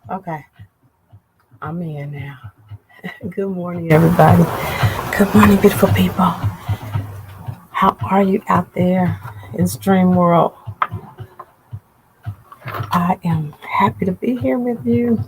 Okay, I'm in now. Good morning, everybody. Good morning, beautiful people. How are you out there in Stream World? I am happy to be here with you.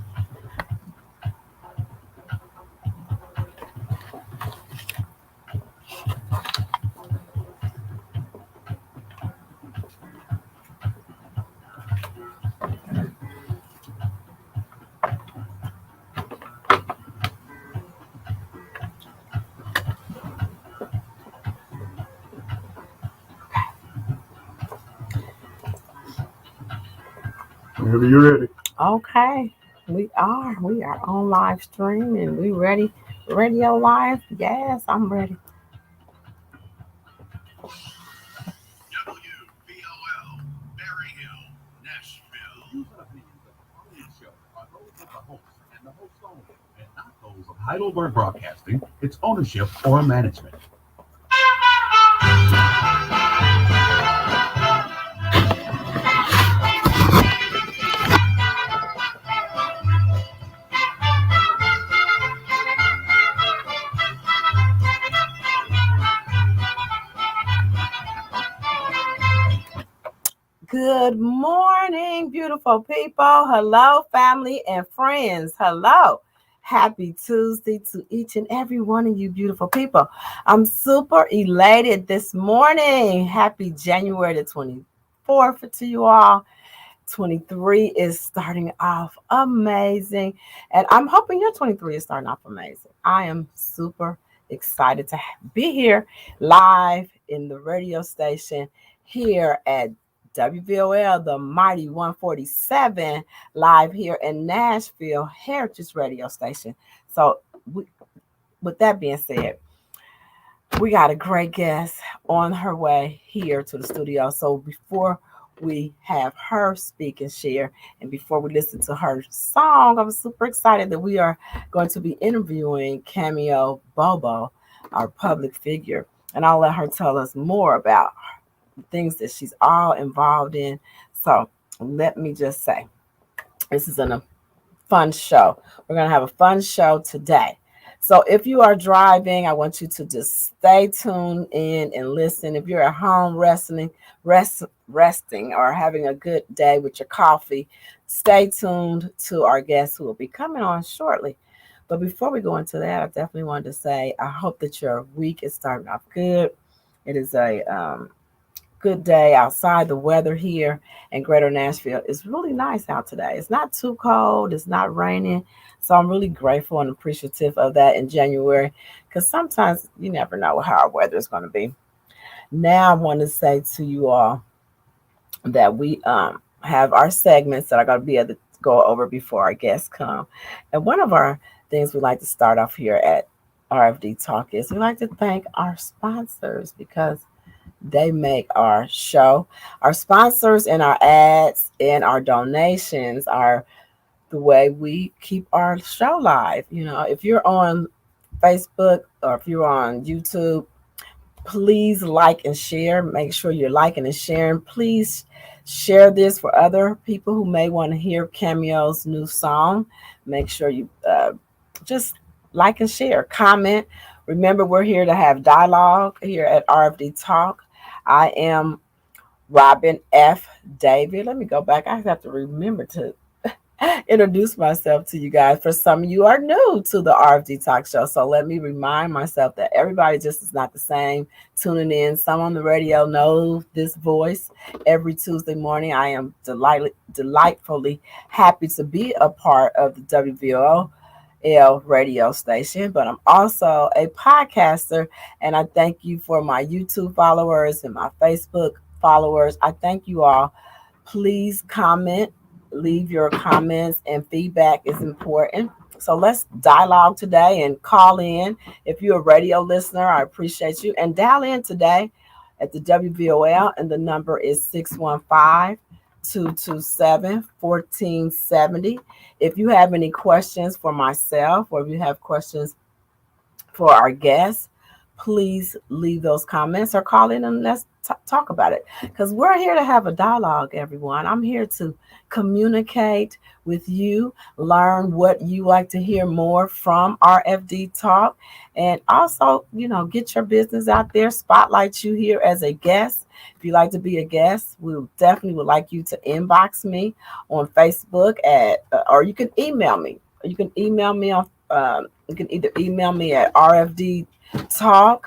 Whenever you're ready. Okay, we are on live stream and we ready. Radio live? Yes, I'm ready. WVOL, Berry Hill, Nashville. Views and opinions of the following show are those of the host and the host only, and not those of Heidelberg Broadcasting, its ownership, or management. Good morning, beautiful people. Hello, family and friends. Hello. Happy Tuesday to each and every one of you beautiful people. I'm super elated this morning. Happy January the 24th to you all. 23 is starting off amazing. And I'm hoping your 23 is starting off amazing. I am super excited to be here live in the radio station here at WVOL, the mighty 147, live here in Nashville Heritage Radio Station. So, with that being said, we got a great guest on her way here to the studio. So before we have her speak and share, and before we listen to her song, I'm super excited that we are going to be interviewing Cameo Bobo, our public figure. And I'll let her tell us more about things that she's all involved in. So let me just say, this is a fun show. We're going to have a fun show today. So if you are driving, I want you to just stay tuned in and listen. If you're at home resting or having a good day with your coffee, stay tuned to our guests who will be coming on shortly. But before we go into that, I definitely wanted to say I hope that your week is starting off good. It is a good day outside. The weather here in Greater Nashville is really nice out today. It's not too cold. It's not raining. So I'm really grateful and appreciative of that in January because sometimes you never know how our weather is going to be. Now I want to say to you all that we have our segments that are going to be able to go over before our guests come. And one of our things we like to start off here at RFD Talk is we like to thank our sponsors because they make our show. Our sponsors and our ads and our donations are the way we keep our show live. You know, if you're on Facebook or if you're on YouTube, please like and share. Make sure you're liking and sharing. Please share this for other people who may want to hear Cameo's new song. Make sure you just like and share, comment. Remember, we're here to have dialogue here at RFD Talk. I am Robinfdavid. Let me go back. I have to remember to introduce myself to you guys. For some of you are new to the RFD Talk Show, so let me remind myself that everybody just is not the same. Tuning in, some on the radio know this voice. Every Tuesday morning, I am delightfully happy to be a part of the WVOL radio station, but I'm also a podcaster, and I thank you for my YouTube followers and my Facebook followers. I thank you all. Please comment, leave your comments, and feedback is important. So let's dialogue today and call in. If you're a radio listener, I appreciate you. And dial in today at the WVOL, and the number is 615-227-1470. If you have any questions for myself or if you have questions for our guests, please leave those comments or call in and let's talk about it. Because we're here to have a dialogue, everyone. I'm here to communicate with you, learn what you like to hear more from RFD Talk, and also, get your business out there, spotlight you here as a guest. If you like to be a guest, we definitely would like you to inbox me on Facebook or you can email me. You can email me on. You can either email me at RFDTalk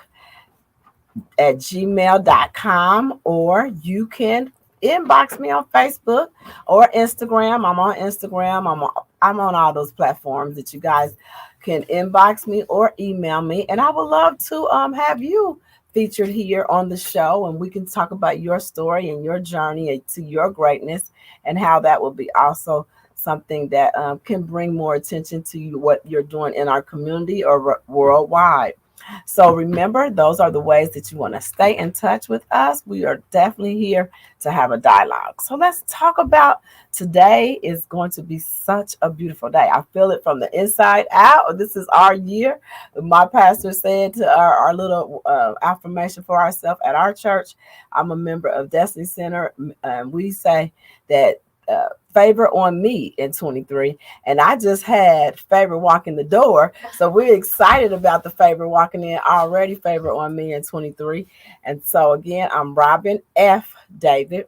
at gmail.com, or you can inbox me on Facebook or Instagram. I'm on Instagram. I'm on all those platforms that you guys can inbox me or email me, and I would love to have you featured here on the show, and we can talk about your story and your journey to your greatness, and how that will be also something that can bring more attention to you, what you're doing in our community or worldwide. So remember, those are the ways that you want to stay in touch with us. We are definitely here to have a dialogue. So let's talk about today. Is going to be such a beautiful day. I feel it from the inside out. This is our year. My pastor said to our little affirmation for ourselves at our church. I'm a member of Destiny Center. We say that favor on me in 23, and I just had favor walking the door, so we're excited about the favor walking in already, favor on me in 23. And so again, I'm Robin F. David,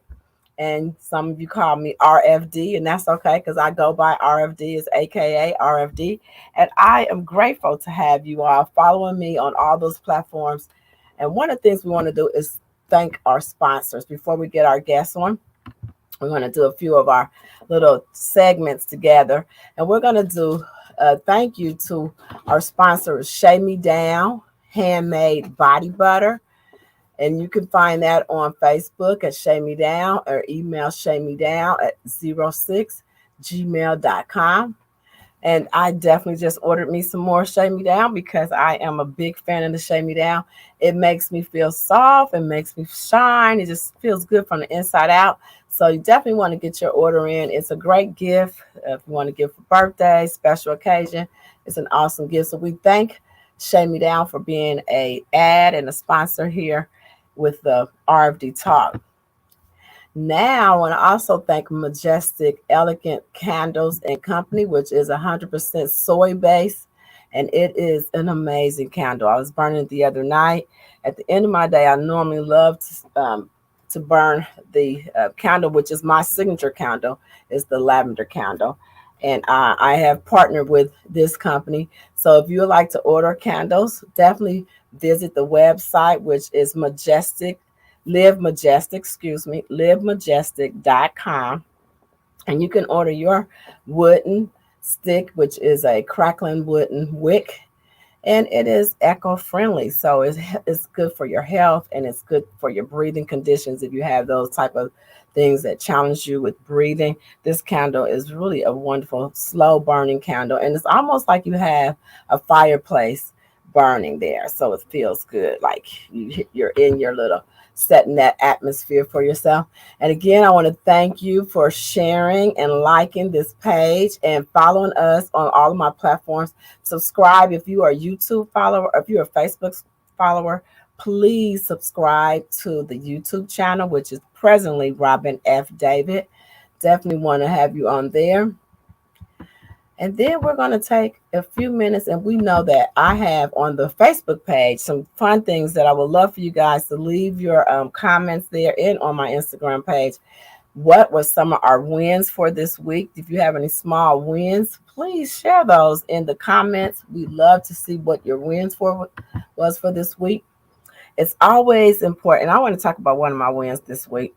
and some of you call me RFD, and that's okay because I go by RFD, is aka RFD, and I am grateful to have you all following me on all those platforms. And one of the things we want to do is thank our sponsors before we get our guests on. We're going to do a few of our little segments together. And we're going to do a thank you to our sponsors, Shave Me Down Handmade Body Butter. And you can find that on Facebook at Shave Me Down, or email shamemedown at 06gmail.com. And I definitely just ordered me some more Shave Me Down because I am a big fan of the Shave Me Down. It makes me feel soft. It makes me shine. It just feels good from the inside out. So you definitely want to get your order in. It's a great gift if you want to give for birthday, special occasion. It's an awesome gift. So we thank Shave Me Down for being a ad and a sponsor here with the RFD Talk. Now, I want to also thank Majestic Elegant Candles and Company, which is 100% soy based, and it is an amazing candle. I was burning it the other night. At the end of my day, I normally love to burn the candle, which is my signature candle, is the lavender candle. And I have partnered with this company. So if you would like to order candles, definitely visit the website, which is livemajestic.com. And you can order your wooden stick, which is a crackling wooden wick. And it is eco-friendly, so it's good for your health, and it's good for your breathing conditions. If you have those type of things that challenge you with breathing, this candle is really a wonderful, slow burning candle. And it's almost like you have a fireplace burning there. So it feels good, like you're in your little, setting that atmosphere for yourself. And again, I want to thank you for sharing and liking this page and following us on all of my platforms. Subscribe if you are a YouTube follower, or if you're a Facebook follower. Please subscribe to the YouTube channel, which is presently Robin F. David. Definitely want to have you on there. And then we're going to take a few minutes, and we know that I have on the Facebook page some fun things that I would love for you guys to leave your comments there, and on my Instagram page. What was some of our wins for this week? If you have any small wins, please share those in the comments. We'd love to see what your wins was for this week. It's always important. I want to talk about one of my wins this week.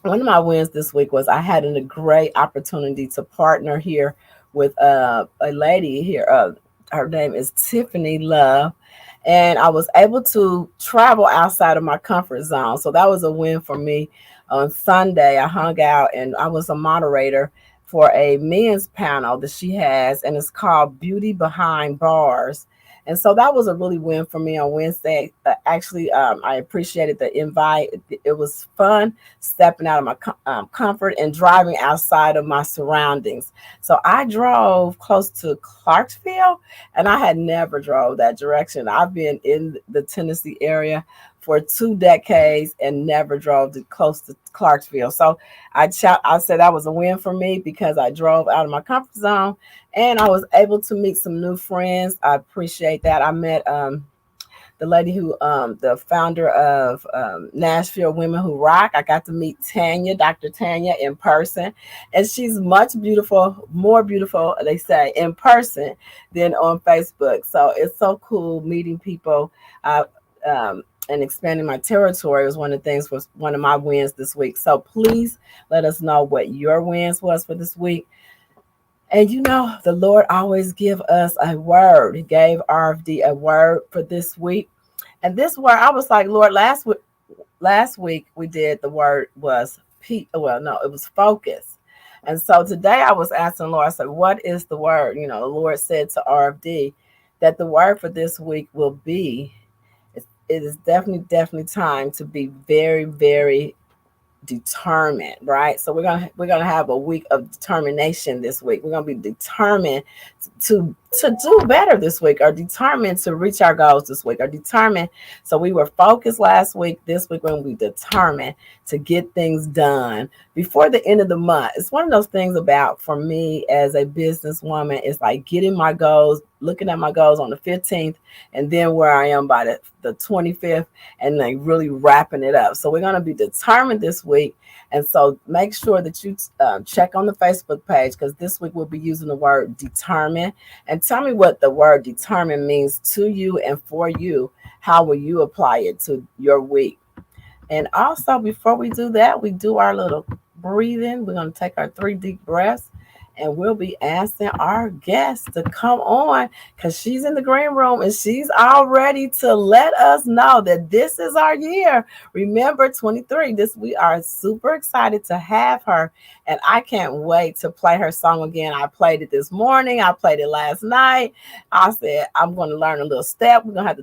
One of my wins this week was I had a great opportunity to partner here with a lady here. Her name is Tiffany Love. And I was able to travel outside of my comfort zone. So that was a win for me. On Sunday, I hung out and I was a moderator for a men's panel that she has, and it's called Beauty Behind Bars. And so that was a really win for me on Wednesday. Actually, I appreciated the invite. It was fun stepping out of my comfort and driving outside of my surroundings. So I drove close to Clarksville, and I had never drove that direction. I've been in the Tennessee area for 2 decades and never drove close to Clarksville. So I said that was a win for me because I drove out of my comfort zone and I was able to meet some new friends. I appreciate that. I met the lady who, the founder of Nashville Women Who Rock. I got to meet Tanya, Dr. Tanya, in person, and she's much beautiful, more beautiful, they say, in person than on Facebook. So it's so cool meeting people. And expanding my territory was one of the things, was one of my wins this week. So please let us know what your wins was for this week. And the Lord always give us a word. He gave RFD a word for this week. And this word, I was like, Lord, last week we did, the word was well, no, it was focus. And so today I was asking the Lord, I said, what is the word? The Lord said to RFD that the word for this week will be, it is definitely time to be very, very determined, right? So we're gonna have a week of determination this week. We're gonna be determined to do better this week, or determined to reach our goals this week, or determined. So we were focused last week. This week we're gonna be determined to get things done before the end of the month. It's one of those things about, for me as a businesswoman, it's like getting my goals, looking at my goals on the 15th, and then where I am by the 25th, and like really wrapping it up. So we're going to be determined this week. And so make sure that you check on the Facebook page, because this week we'll be using the word determine. And tell me what the word determine means to you and for you. How will you apply it to your week? And also, before we do that, we do our little breathing. We're going to take our 3 deep breaths, and we'll be asking our guest to come on, because she's in the green room and she's all ready to let us know that this is our year. Remember, 23. We are super excited to have her, and I can't wait to play her song again. I played it this morning. I played it last night. I said I'm going to learn a little step. We're gonna have to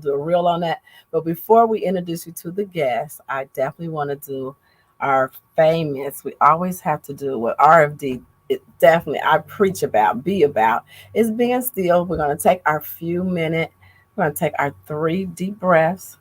do a reel on that. But before we introduce you to the guest, I definitely want to do our famous. We always have to do what RFD, it definitely I preach about, be about, is being still. We're going to take our few minutes. We're going to take our 3 deep breaths,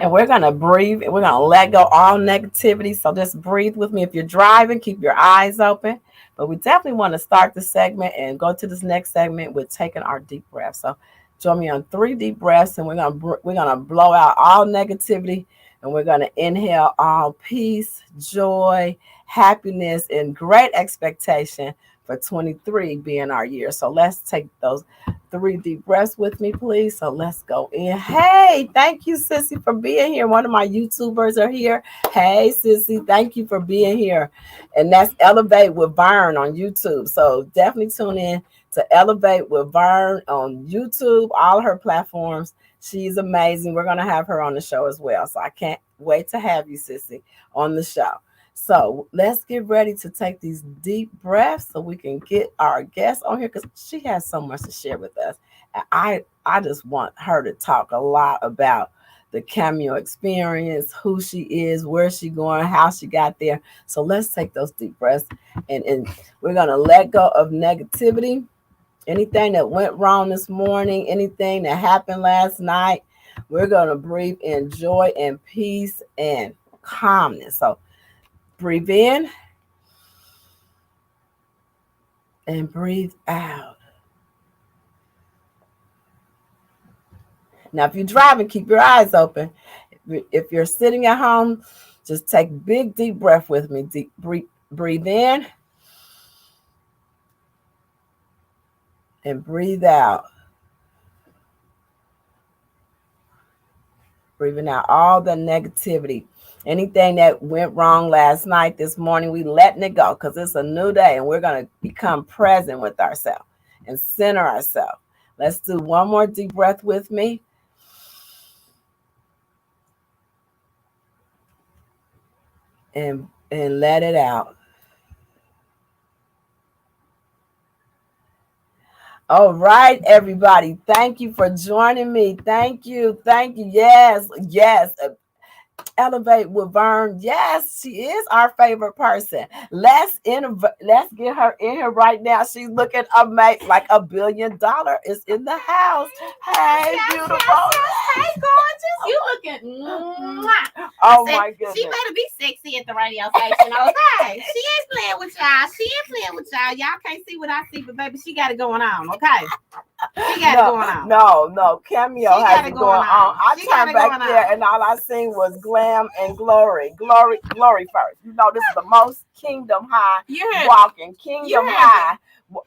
and we're going to breathe, and we're going to let go all negativity. So just breathe with me. If you're driving, keep your eyes open. But we definitely want to start the segment and go to this next segment with taking our deep breath. So join me on 3 deep breaths, and we're gonna blow out all negativity, and we're gonna inhale all peace, joy, happiness, and great expectation for 23 being our year. So let's take those 3 deep breaths with me, please. So let's go in. Hey, thank you, Sissy, for being here. One of my YouTubers are here. Hey, Sissy, thank you for being here. And that's Elevate with Vern on YouTube. So definitely tune in to Elevate with Vern on YouTube, all her platforms. She's amazing. We're going to have her on the show as well. So I can't wait to have you, Sissy, on the show. So let's get ready to take these deep breaths so we can get our guest on here, because she has so much to share with us. And I just want her to talk a lot about the Cameo experience, who she is, where she going, how she got there. So let's take those deep breaths, and we're going to let go of negativity. Anything that went wrong this morning, anything that happened last night, we're going to breathe in joy and peace and calmness. So breathe in and breathe out. Now, if you're driving, keep your eyes open. If you're sitting at home, just take big, deep breath with me. Breathe in and breathe out. Breathing out all the negativity. Anything that went wrong last night, this morning, we letting it go, because it's a new day, and we're going to become present with ourselves and center ourselves. Let's do one more deep breath with me. And let it out. All right, everybody. Thank you for joining me. Thank you. Thank you. Yes. Yes. Elevate with Vern. Yes, she is our favorite person. Let's get her in here right now. She's looking amazing, like $1 billion is in the house. Hey, Yes, beautiful. Hey, gorgeous. You looking. Oh my goodness. She better be sexy at the radio station, okay? She ain't playing with y'all. She ain't playing with y'all. Y'all can't see what I see, but baby, she got it going on, okay? She got it going on. No, Cameo has it going on. I turned back there and all I seen was glam and glory. Glory first. You know, this is the most kingdom high walking. Kingdom high.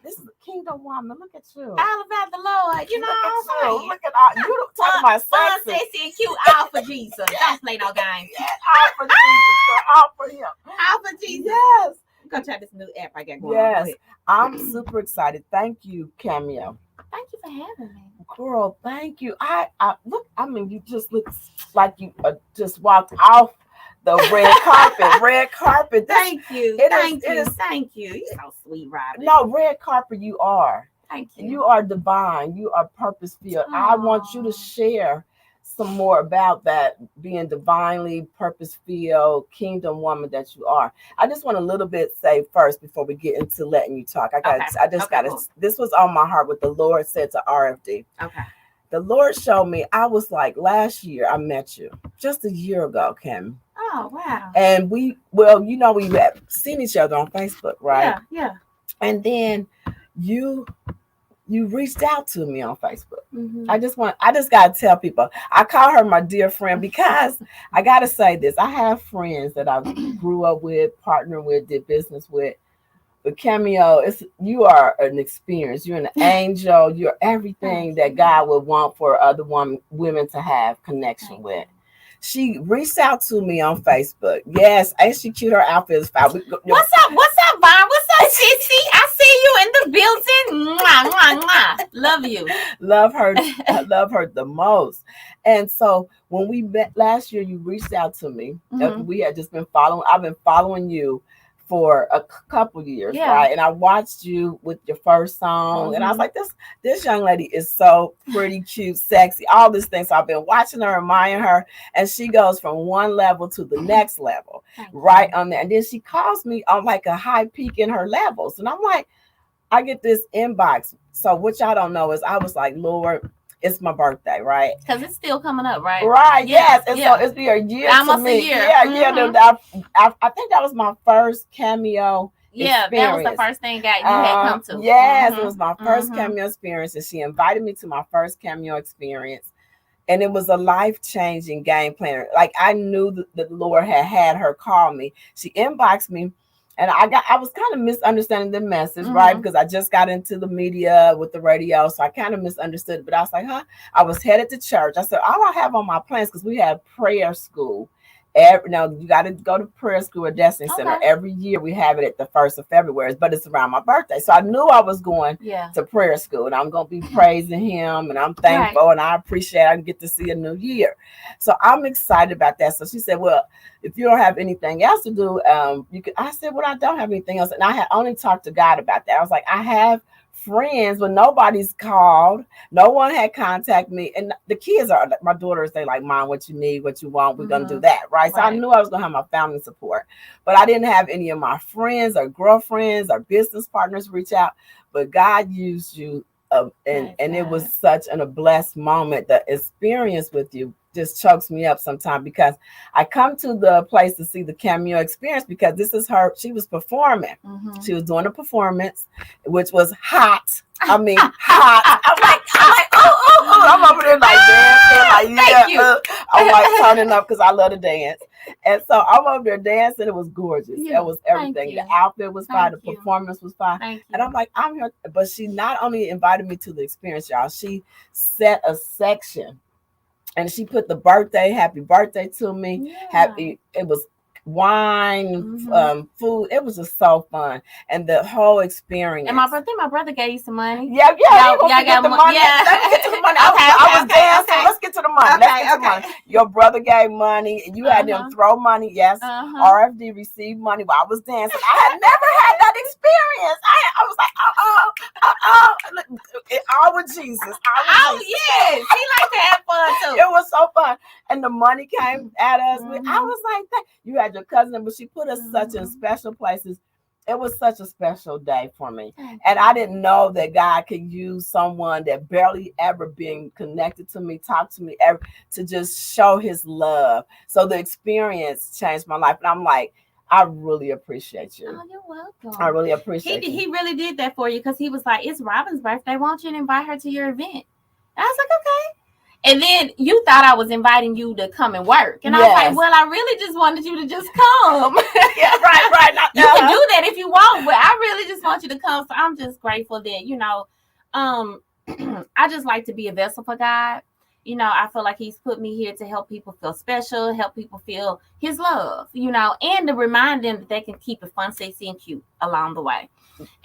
This is a kingdom woman. Look at you. All about the Lord. You know what I'm saying? Look at all you talking about sexy. Sexy and cute, all for Jesus. Don't play no games. All for Jesus. All for him. All for Jesus. Yes. I'm gonna try this new app I got going on. Yes. I'm super excited. Thank you, Cameo. Thank you for having me. Girl, thank you. I look, I mean, you just look like you just walked off the red carpet. Red carpet. Thank you. Thank you. You're so sweet, Robin. No, red carpet you are. Thank you. You are divine. You are purpose-filled. I want you to share some more about that, being divinely purpose-filled kingdom woman that you are. I just want a little bit say first before we get into letting you talk. This was on my heart what the Lord said to RFD. Okay. The Lord showed me, I was like, last year I met you, just a year ago, Kim. Oh, wow. And we had seen each other on Facebook, right? Yeah. And then you reached out to me on Facebook. Mm-hmm. I just gotta tell people, I call her my dear friend because I gotta say this. I have friends that I grew up with, partnered with, did business with. But Cameo, you are an experience. You're an angel. You're everything that God would want for other women to have connection with. She reached out to me on Facebook. Yes, ain't she cute? Her outfit is fine. What's up, Vaughn? What's up, Sissy? I see you in the building. Mwah, mwah, mwah. Love you. Love her. I love her the most. And so when we met last year, you reached out to me. Mm-hmm. We had just been following. I've been following you for a couple years, right? And I watched you with your first song, and I was like, this young lady is so pretty, cute, sexy, all these things. So I've been watching her, admiring her, and she goes from one level to the next level, right on there. And then she calls me on like a high peak in her levels, and I'm like, I get this inbox. So what y'all don't know is I was like, Lord, it's my birthday, right? Because it's still coming up, right? Right, yes. And so it's been a year almost to me. A year. Yeah. I think that was my first Cameo experience. That was the first thing you had come to. Yes, it was my first Cameo experience. And she invited me to my first Cameo experience. And it was a life-changing game plan. Like, I knew that the Lord had her call me. She inboxed me. And I was kind of misunderstanding the message, right? Because I just got into the media with the radio. So I kind of misunderstood. But I was like, I was headed to church. I said, all I have on my plans, because we have prayer school. You got to go to prayer school at Destiny Center. Every year we have it at the 1st of February, but it's around my birthday. So I knew I was going to prayer school, and I'm going to be praising him, and I'm thankful, and I appreciate I get to see a new year. So I'm excited about that. So she said, well, if you don't have anything else to do, you can. I said, well, I don't have anything else. And I had only talked to God about that. I was like, I have friends, but nobody's called. No one had contacted me. And the kids are, my daughters, they like, Mom, what you need, what you want, we're going to do that, right? So I knew I was going to have my family support. But I didn't have any of my friends or girlfriends or business partners reach out. But God used you. And it was such a blessed moment. The experience with you just chokes me up sometimes, because I come to the place to see the Cameo experience because this is her. She was performing. She was doing a performance, which was hot. I mean, hot. I'm like, oh. I'm over there like dancing, like I'm like turning up because I love to dance. And so I'm over there dancing. It was gorgeous. It was everything. The outfit was fine. The performance was fine. And I'm like, I'm here. But she not only invited me to the experience, y'all, she set a section and she put the birthday, happy birthday to me. Happy. It was wine, food. It was just so fun, and the whole experience. And my brother gave you some money. Yeah. Y'all got the money. Yeah. Let's get to the money. Okay, I was dancing. okay. Let's get to the money. Let's get to the money. Your brother gave money, and you had them throw money. Yes. RFD received money while I was dancing. I had never had that experience. I was like, all with Jesus. Yes, he liked to have fun too. It was so fun, and the money came at us. I was like, you had your cousin, but she put us such in special places. It was such a special day for me, and I didn't know that God could use someone that barely ever been connected to me, talk to me, ever, to just show His love. So the experience changed my life, and I'm like, I really appreciate you. Oh, you're welcome. I really appreciate you. He really did that for you, because he was like, it's Robin's birthday. Won't you invite her to your event? I was like, okay. And then you thought I was inviting you to come and work. And I was like, well, I really just wanted you to just come. Yeah, right. You can do that if you want, but I really just want you to come. So I'm just grateful that, I just like to be a vessel for God. I feel like He's put me here to help people feel special, help people feel His love, and to remind them that they can keep it fun, sexy, and cute along the way.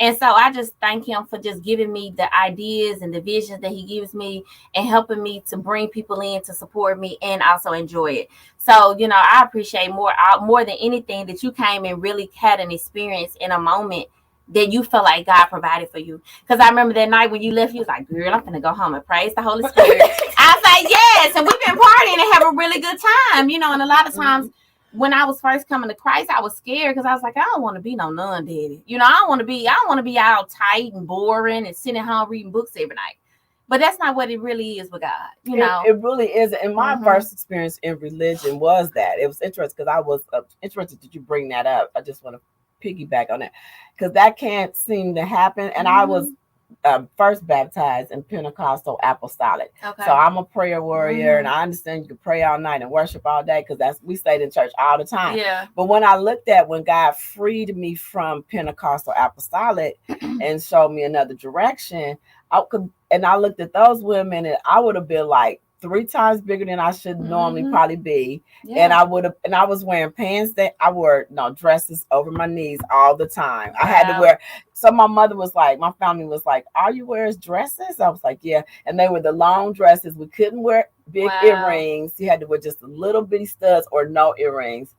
And so I just thank Him for just giving me the ideas and the visions that He gives me, and helping me to bring people in to support me and also enjoy it. So, I appreciate more than anything that you came and really had an experience in a moment that you felt like God provided for you. Because I remember that night when you left, you was like, girl, I'm going to go home and praise the Holy Spirit. I was like, yes. And we've been partying and have a really good time, and a lot of times when I was first coming to Christ, I was scared, because I was like, I don't want to be no nun daddy. I don't want to be all tight and boring and sitting at home reading books every night. But that's not what it really is with God, It really is. And my first experience in religion was that. It was interesting, because I was interested that you bring that up. I just want to piggyback on that, because that can't seem to happen. And I was first baptized in Pentecostal Apostolic. Okay. So I'm a prayer warrior, and I understand you can pray all night and worship all day, because we stayed in church all the time. Yeah. But when I looked at when God freed me from Pentecostal Apostolic and showed me another direction, I looked at those women, and I would have been like 3 times bigger than I should normally probably be. Yeah. And I was wearing pants that I wore dresses over my knees all the time. Wow. I had to wear. So my family was like, all you wear is dresses? I was like, yeah. And they were the long dresses. We couldn't wear big earrings. You had to wear just a little bitty studs or no earrings.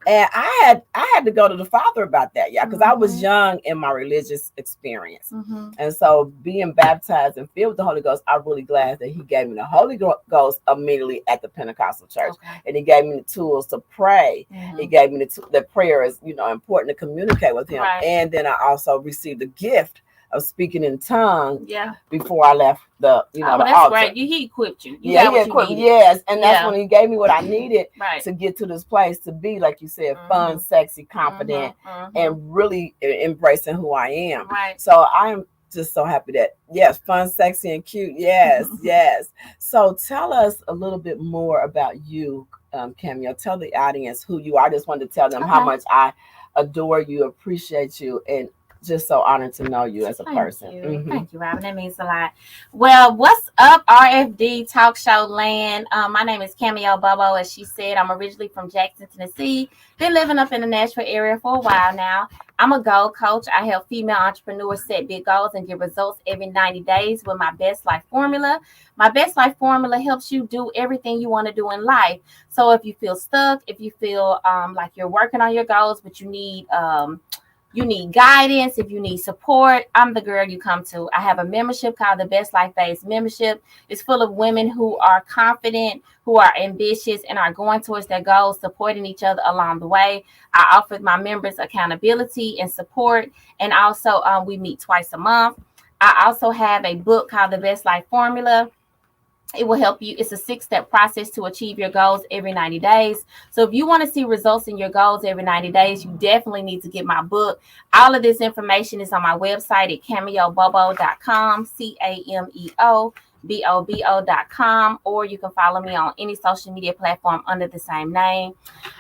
And I had to go to the Father about that, because I was young in my religious experience. And so being baptized and filled with the Holy Ghost, I'm really glad that He gave me the Holy Ghost immediately at the Pentecostal church. Okay. And He gave me the tools to pray. He gave me that prayer is, important to communicate with Him. Right. And then I also received the gift of speaking in tongues before I left the the that's altar. Great. He equipped you. He equipped me. Yes, and that's when He gave me what I needed to get to this place, to be, like you said, fun, sexy, confident, and really embracing who I am. Right. So I am just so happy that fun, sexy, and cute. Yes, yes. So tell us a little bit more about you, Cameo. Tell the audience who you are. I just wanted to tell them how much I adore you, appreciate you, and just so honored to know you as a person. Thank you, Robin. That means a lot. Well, what's up, RFD Talk Show land? My name is Cameo Bobo. As she said, I'm originally from Jackson, Tennessee. Been living up in the Nashville area for a while now. I'm a goal coach. I help female entrepreneurs set big goals and get results every 90 days with my Best Life Formula. My Best Life Formula helps you do everything you want to do in life. So if you feel stuck, if you feel like you're working on your goals, but you need guidance, if you need support, I'm the girl you come to. I have a membership called the Best Life Phase Membership. It's full of women who are confident, who are ambitious, and are going towards their goals, supporting each other along the way. I offer my members accountability and support, and also we meet twice a month. I also have a book called the Best Life Formula. It will help you. It's a 6-step process to achieve your goals every 90 days. So if you want to see results in your goals every 90 days, you definitely need to get my book. All of this information is on my website at cameobobo.com, bobo.com, or you can follow me on any social media platform under the same name.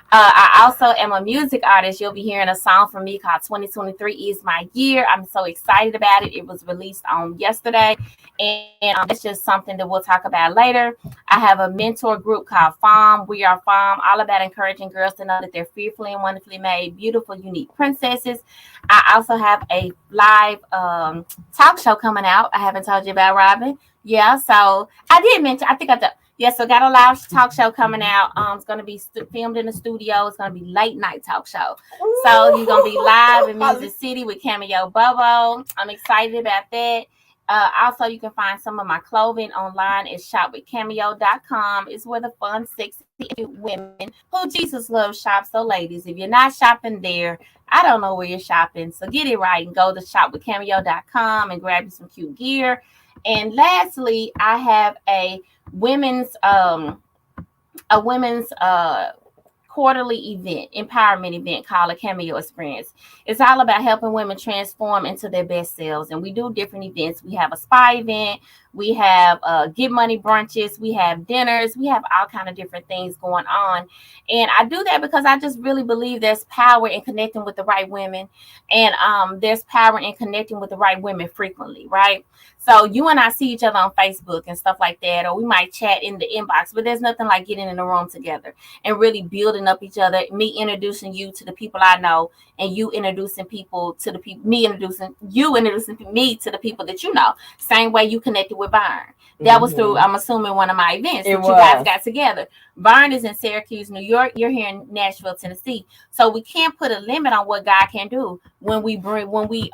I also am a music artist. You'll be hearing a song from me called 2023 is my year. I'm so excited about it. It was released on yesterday, and it's just something that we'll talk about later. I have a mentor group called FOM. We are FOM, all about encouraging girls to know that they're fearfully and wonderfully made, beautiful, unique princesses. I also have a live talk show coming out. I haven't told you about, Robin. Yeah, so I did mention, I think I did. Yeah, so got a live talk show coming out. It's going to be filmed in the studio. It's going to be late night talk show. So you're going to be live in Music City with Cameo Bobo. I'm excited about that. Also, you can find some of my clothing online at shopwithcameo.com. It's where the fun, sexy women who Jesus loves shop. So ladies, if you're not shopping there, I don't know where you're shopping. So get it right and go to shopwithcameo.com and grab you some cute gear. And lastly, I have a women's quarterly event, empowerment event called a Cameo Experience. It's all about helping women transform into their best selves. And we do different events. We have a spa event. We have get money brunches. We have dinners. We have all kind of different things going on. And I do that because I just really believe there's power in connecting with the right women. And there's power in connecting with the right women frequently, right? So you and I see each other on Facebook and stuff like that, or we might chat in the inbox, but there's nothing like getting in a room together and really building up each other, me introducing you to the people I know, and you introducing people to the people, introducing me to the people that you know. Same way you connected with Byron. That was through, I'm assuming, one of my events that you guys got together. Byron is in Syracuse, New York. You're here in Nashville, Tennessee. So we can't put a limit on what God can do when we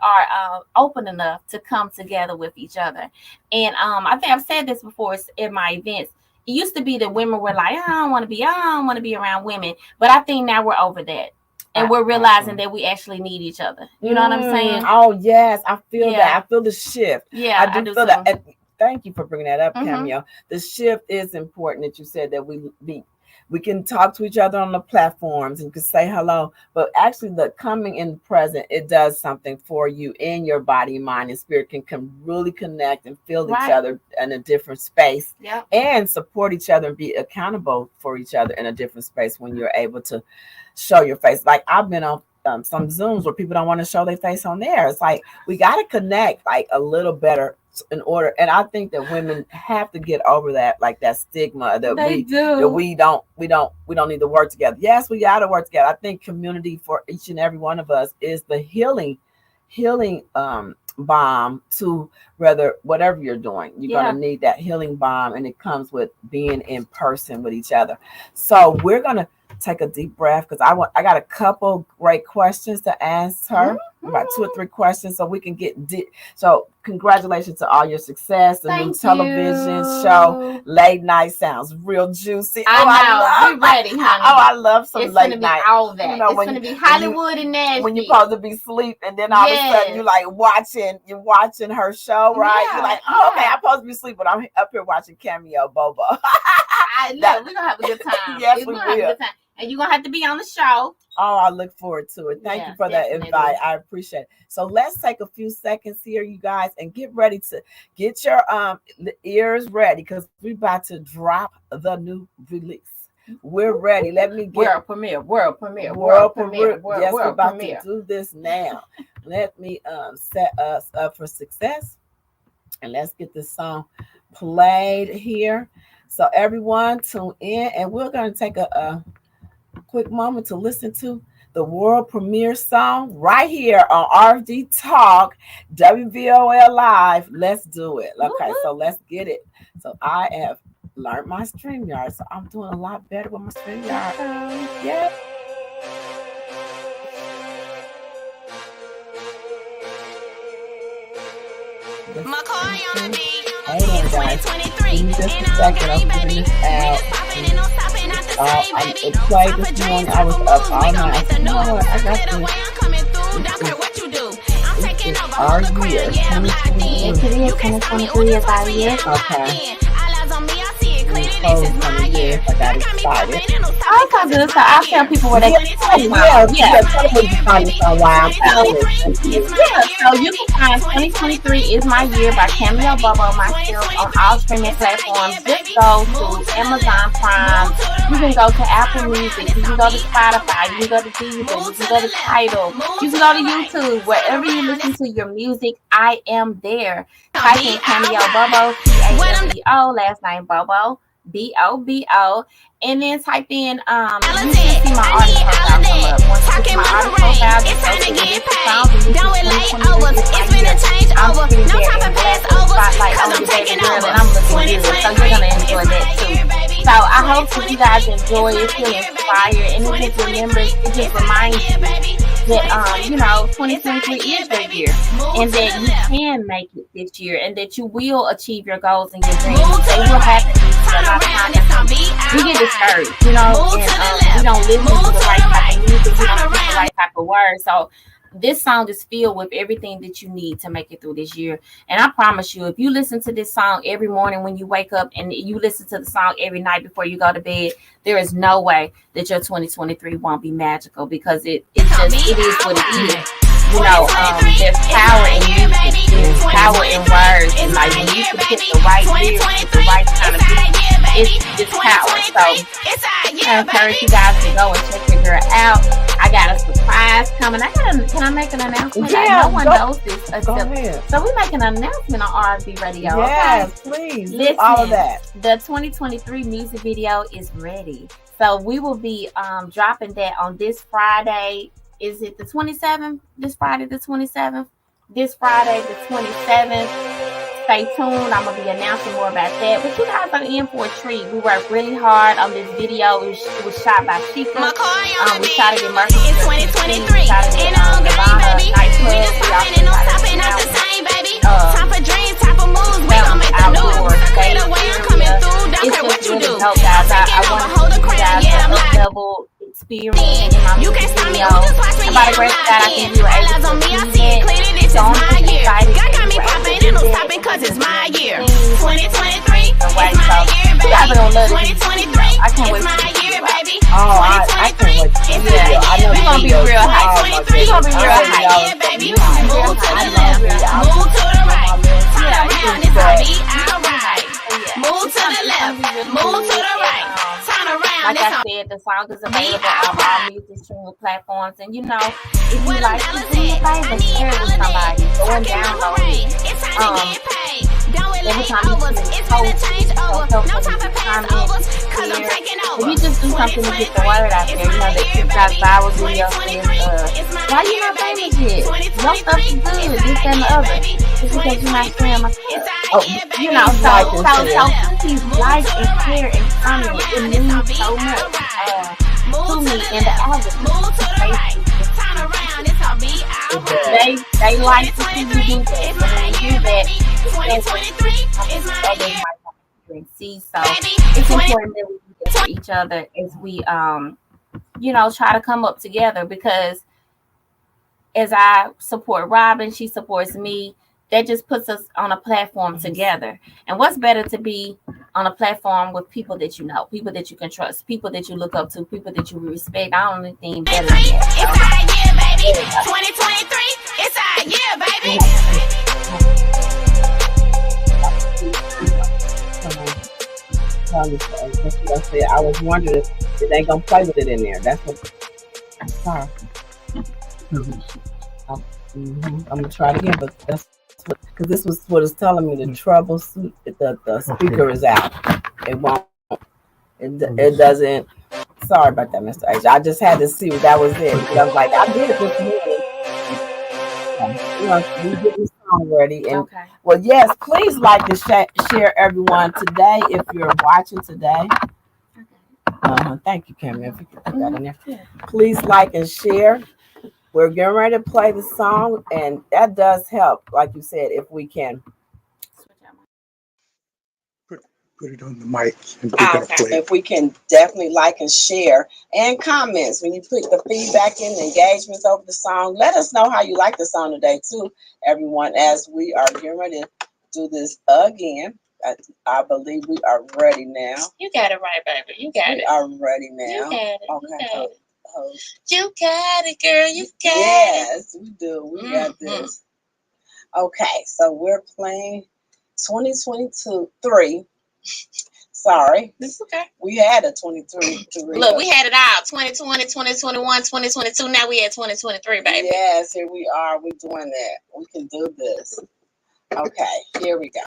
are open enough to come together with each other. And I think I've said this before in my events. It used to be that women were like, I don't want to be around women. But I think now we're over that. And we're realizing that we actually need each other. You know what I'm saying? Oh, yes. I feel that. I feel the shift. Yeah, I do feel that. And thank you for bringing that up, Cameo. The shift is important that you said that we can talk to each other on the platforms and can say hello, but actually the coming in the present, it does something for you in your body, mind, and spirit can really connect and feel each other in a different space and support each other and be accountable for each other in a different space when you're able to show your face. Like I've been on some Zooms where people don't want to show their face on there. It's like, we got to connect like a little better in order. And I think that women have to get over that, like that stigma that we don't need to work together. Yes, we got to work together. I think community for each and every one of us is the healing balm to whatever you're doing. You're going to need that healing balm, and it comes with being in person with each other. So we're going to take a deep breath because I got a couple great questions to ask her, about 2 or 3 questions, so we can get deep. So congratulations to all your success. The new television show, Late Night, sounds real juicy. I know. We're ready, honey. I love some it's late night. All that. You know, it's going to be Hollywood and Nashville. When you're supposed to be asleep, and then all of a sudden you're like you're watching her show, right? You're like, okay, I'm supposed to be asleep, but I'm up here watching Cameo Bobo. We're going to have a good time. Yes, we will. And you're going to have to be on the show. Oh, I look forward to it. Thank you for that invite. I appreciate it. So let's take a few seconds here, you guys, and get ready to get your ears ready because we're about to drop the new release. We're ready. Let me get world premiere. Yes, we're about to do this now. Let me set us up for success. And let's get this song played here. So everyone tune in, and we're going to take a quick moment to listen to the world premiere song right here on RFD Talk, WVOL Live. Let's do it. Okay, so let's get it. So I have learned my StreamYard, so I'm doing a lot better with my StreamYard. Yeah. Hold on, guys. Give me just a second. I'm putting this out. I played this morning. I was up all night. I said, you know what? I got this. This is our year. 2023. 2023 is our year. Okay. close on the years. I got excited. Okay, good. So I'll tell people where they can find Tell them where you find this on why I'm telling this. So you can find 2023 is My Year by Cameo, Bobo, myself on all streaming platforms. Just go to Amazon Prime. You can go to Apple Music. You can go to Spotify. You can go to Deezer. You can go to Tidal. You can go to YouTube. Wherever you listen to your music, I am there. Type in Cameo Bobo, Cambo, last name Bobo, Bobo, and then type in you can see my artist profile come up. Once you see my artist profile, just go to the list of songs and you can I'm sitting there in black spotlight on the baby girl and I'm looking good, so you're gonna enjoy that too. So I hope that you guys enjoy it, feel inspired, and it just reminds you that 2023 is your year, and that you can make it this year, and that you will achieve your goals and your dreams. They will happen. A lot of times we get discouraged, and we don't listen to the right type of music, we don't listen to the right type of words. So this song is filled with everything that you need to make it through this year. And I promise you, if you listen to this song every morning when you wake up and you listen to the song every night before you go to bed, there is no way that your 2023 won't be magical, because it is what it is. There's power in music, there's power in words, and like when you can put the right lyrics with the right kind of beat, it's power. So I encourage you guys to go and check your girl out. I got a surprise coming. Can I make an announcement? Yeah, no one knows this. Go ahead. So we make an announcement on RFD Radio. Yes, okay? Please. Listen, all of that. The 2023 music video is ready. So we will be dropping that on this Friday. Is it the 27th? This Friday, the 27th? This Friday, the 27th. Stay tuned. I'm going to be announcing more about that. But you guys are in for a treat. We worked really hard on this video. It was shot by Chica. We shot it in Murphy. It's 2023. And on Nirvana, baby. We just popping and no stopping, not the same, baby. Time for dreams, time for moves. We gon' make the news. Clear the way I'm coming through. Don't care what you do. Guys, I want to give you guys a level experience in my you can't stop me, video. you just watch me, About a great that I can do all eyes on me, I see it clearly, this is my year. Got me popping and no stopping, cause it's my year. 2023, it's my year, baby. 2023, it's my year, baby. Oh, I can't wait. We're gonna be real hype. We're gonna be real hype. Baby. Move to the left, move to the right. Turn around, it's gonna be alright. Move to the left, move to the right. Like I said, the song is available on all music streaming platforms. And if you like to do me a favor, share it with somebody. Go and download it. Every time you see a post, if you just do something to get the word out there, that TikTok viral videos and why you not famous yet? Your stuff is good, this and the other. Just because you're not sharing my stuff. So please like and share and comment. It means so much to me and the algorithm. They like to see you do that. When you do that, others might want to see. So it's important that we do that for each other as we try to come up together, because as I support Robin, she supports me. That just puts us on a platform together. And what's better to be on a platform with people that you know, people that you can trust, people that you look up to, people that you respect. I don't think better than that. It's our year, baby. 2023, it's our year, baby. I was wondering if they ain't gonna play with it in there. That's what. Sorry. I'm gonna try it again, but that's because this was what it's telling me. The troubleshoot, the speaker is out. It won't. It doesn't. Sorry about that, Mr. H. I just had to see if that was it. I was like, I did it this morning. We get this song ready. And well, yes, please like to share everyone today if you're watching today. Thank you, Cameo. If you can put that in there. Please like and share. We're getting ready to play the song, and that does help, like you said, if we can. Put it on the mic and we're gonna play. If we can definitely like and share and comments. When you put the feedback in, the engagements over the song, let us know how you like the song today too, everyone, as we are getting ready to do this again. I believe we are ready now. You got it right, baby. You got it. We are ready now. You got it. Okay. You got it, girl. You got it. Yes, we do. We got this. Okay, so we're playing 2023. Sorry. It's okay. We had a 23. Look, we had it all. 2020, 2021, 2022. Now we at 2023, baby. Yes, here we are. We're doing that. We can do this. Okay, here we go.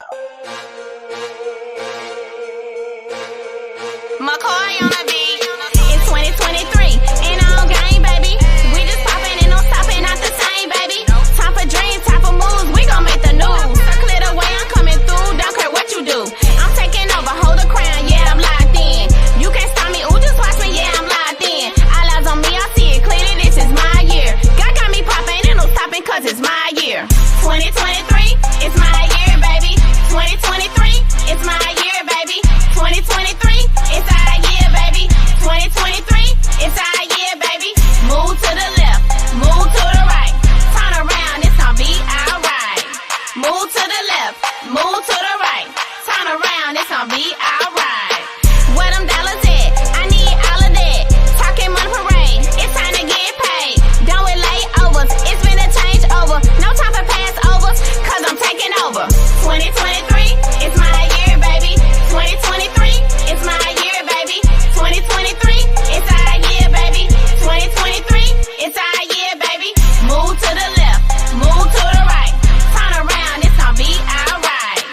McCoy on the beat. It's 2023. Ain't on game, baby. We just popping and no stopping, not the same, baby. Time for dreams, time for moves. We gon' make the news. Circle it away, I'm coming through. Don't care what you do. I'm taking over, hold the crown. Yeah, I'm locked in. You can't stop me. Ooh, just watch me. Yeah, I'm locked in. All eyes on me, I see it clearly. This is my year. God got me popping and no stopping, cause it's my year. 2023, it's my year, baby. 2023, it's my year, baby. 2023, it's our year, baby. 2023, it's our year, baby. Move to the left, move to the right. Turn around, it's gonna be alright. Move to the left, move to the right. Turn around, it's gonna be alright. Where them dollars at? I need all of that. Talking money parade, it's time to get paid. Done with layovers, it's been a changeover. No time for passovers, cause I'm taking over. 2023, it's my year, baby. 2023, it's my year, baby. 2023, it's our year, baby. 2023, it's our year, baby. Move to the left, move to the right. Turn around, it's gonna be alright.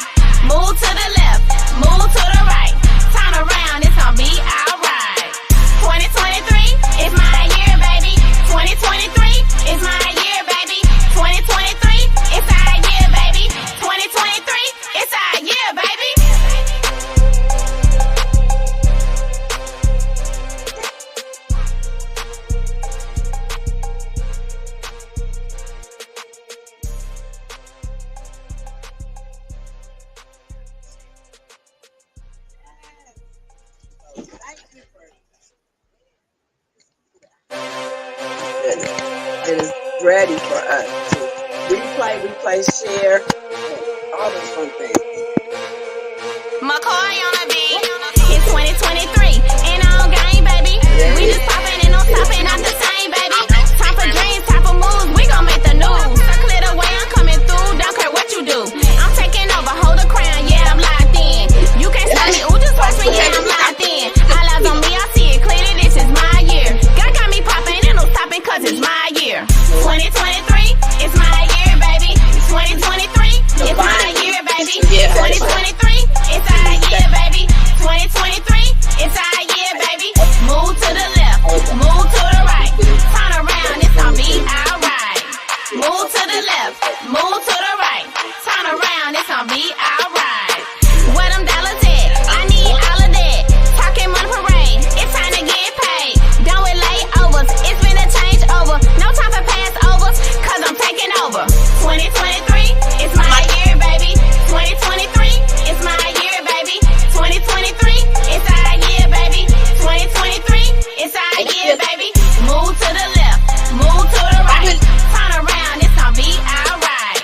Move to the left, move to the right. Turn around, it's gonna be alright. 2023, it's my year, baby. 2023, it's my year, baby. 2023, it's our year, baby. 2023, it's our year, baby. Thank you for it is ready for us to replay, share, all those fun things. McCoy on the beat. It's 2023. Ain't on game, baby. We just popping and no stopping, not the same, baby. Time for dreams, time for moves. We gon' make the news. Circle it away, I'm coming through. Don't care what you do. I'm taking over, hold the crown. Yeah, I'm locked in. You can't stop me. Ooh, just watch me. Yeah, I'm locked in. All eyes on me, I see it clearly. This is my year. God got me popping and no stopping, cause it's my year. 2023, it's my year, baby. 2023, it's my year, baby. 2023, it's our year, baby. 2023, it's our year, baby. Move to the left, move to the right. Turn around, it's gonna be alright. Move to the left, move to the right. Turn around, it's gonna be alright. Where them dollars at? I need all of that. Talking money parade, it's time to get paid. Done with layovers, it's been a changeover. No time for passovers, cause I'm taking over. 2023, it's my year, baby. 2023, it's my year, baby. 2023, it's our year, baby. 2023, it's our year, baby. Move to the left, move to the right. Turn around, it's gonna be alright.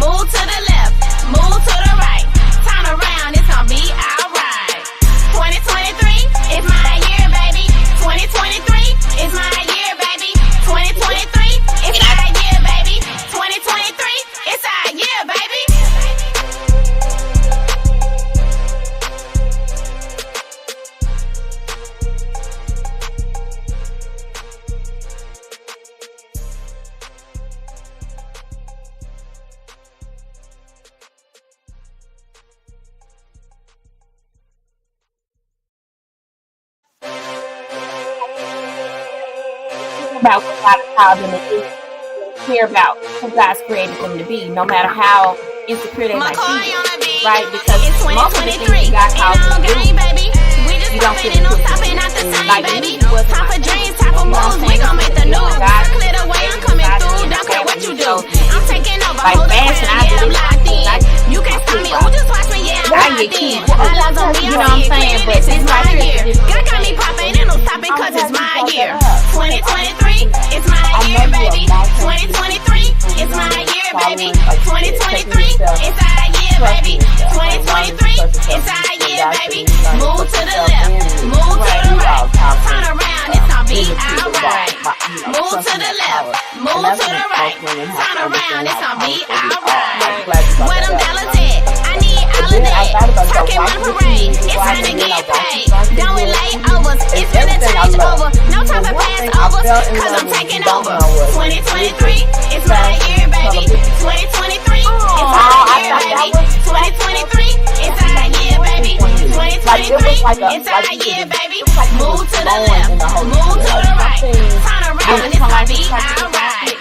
Move to the left, move to the right. Turn around, it's gonna be alright. 2023, it's my year, baby. 2023, it's my year, baby. 2023, it's our year, baby. 2023, it's our year, baby. About what God has called them to do, care about who God's created them to be, no matter how insecure they might McCoy be, on the beat. right? Because It's most of the 2023. things that God calls Ain't them to on do, game, baby. We just you don't popping feel and no equipped stopping, to not the do. same, Like, baby. it wasn't Time for like- dreams, time for You know what moves. I'm We gon' make the news. God- Circle it away, I'm coming God through. did Don't care that what when you He do. chose me. I'm taking over, Like hold the fashion, crown. I Yeah, I'm believe locked in. like- You can't stop me. Right. Ooh, just watch me. Yeah, I'm I locked get in. cute. All eyes on me, You I know what I'm see it saying? clearly. But This this is my right here year. is God got me different. popping and no stopping, cause it's my year. 2023, it's my I year, know you baby. are 2023, it's my year, baby. 2023, it's our year, baby. 2023, to the right. Turn around, it's gonna be alright. Where Where them dollars at? I need all of that. Talking money parade. It's time to get paid. Done with layovers. It's finna change over. No time for passovers, cause I'm taking over. 2023, it's my year, baby. 2023, it's my year, baby. 2023, it's our year, baby. 2023, it's our year, baby. Move to the left, move to the right. Turn around, it's gonna be alright.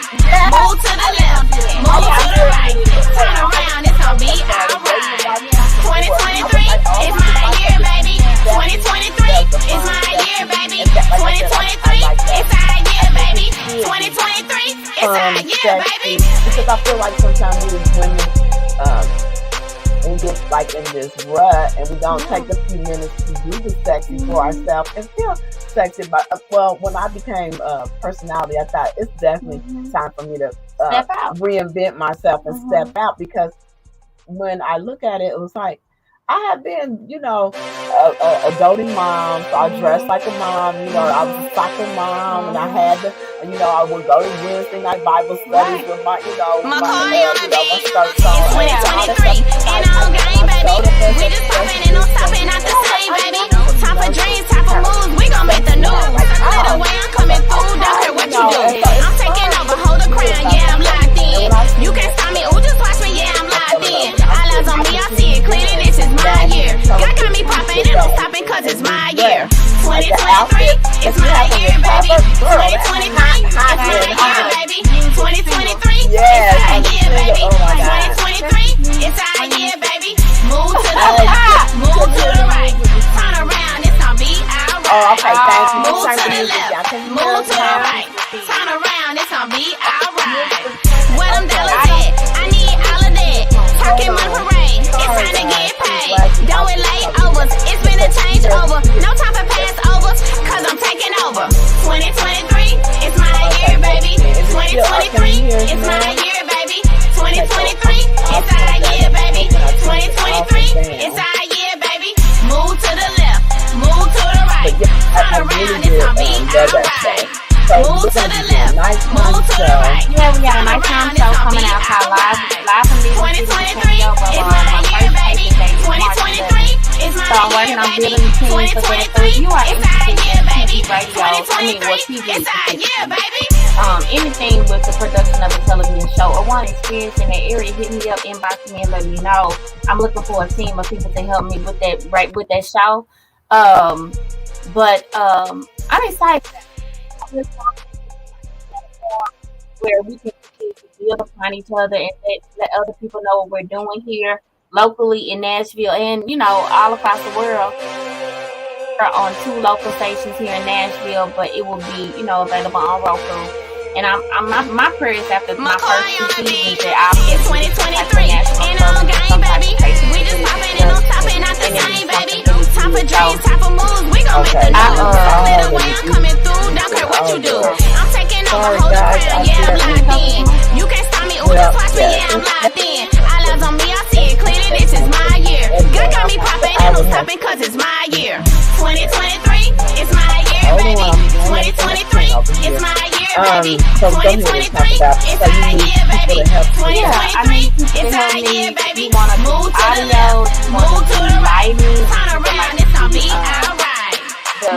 Move to the left, move to the right. Turn around, it's gonna be alright. 2023 is my year, baby. 2023 is my year, baby. 2023 is our year, baby. 2023 is our year, baby. Because I feel like sometimes we as women, we get like in this rut and we don't take a few minutes to do the sexy for ourselves and feel sexy. But well, when I became a personality, I thought it's definitely time for me to reinvent myself and step out, because when I look at it, it was like I had been, a doting mom, so I dressed like a mom. I was a soccer mom, and I had to, I would go to Wednesday night Bible studies with my, my skirts on. It's 2023, and on game, baby. We just popping and no stopping, not the same, baby. Time for dreams, time for moves, we gon' make the news. Little way I'm coming through, don't care what you do. I'm taking over, hold the crown, yeah, I'm locked in. You can't stop me, ooh, just watch me, yeah, I'm locked in. All eyes on me, I see it clearly, this is my year. God got me popping and no stopping, cause it's my year. 2023, it's my year, baby. 2023, it's my year, baby. 2023, it's our year, baby. 2023, it's our year, baby. Move to the left, move to the right. Turn around, it's gonna be alright. Move to the left, move to the right. Turn around, it's gonna be alright. Where them dollars at? I need all of that. Talking money parade, it's time to get paid. Done with layovers, it's been a change over. No time for passovers, cause I'm taking over. 2023, it's my year, baby. 2023, it's my year, baby. 2023, it's our year, baby. 2023, it's our year, baby. Move to the left, move to the right. Turn around, it's gonna be alright. Move to the left, move to the right. Yeah, we got a nighttime show coming out called Live from Music 2023 is my year, baby. 2023 is my year, baby. 2023 is our year, baby. 2023 is our year, baby. Anything with the production of a television show or one experience in that area, hit me up, inbox me, and let me know. I'm looking for a team of people to help me with that show. But I'm excited where we can build upon each other and let other people know what we're doing here locally in Nashville and all across the world. We're on 2 local stations here in Nashville, but it will be available on Roku. And my prayer is after my first 2 seasons that I'll be it's 2023 and on game, baby. We just popping and no stopping, not the same, baby. Time for dreams, time for moves, we gon' make the news. Little way I'm coming through, don't care what you do. I'm taking over, hold the crown, yeah, I'm locked in. You can't stop me, ooh, just watch me, yeah, I'm locked in. All eyes on me, I see it clearly, this is my year. God got me popping and no stopping, cause it's my year. 2023, it's my year, baby. 2023, it's my year, baby. 2023, it's our year, baby. 2023, it's our year, baby. Move to the left, move to the right. Turn around, it's gonna be alright.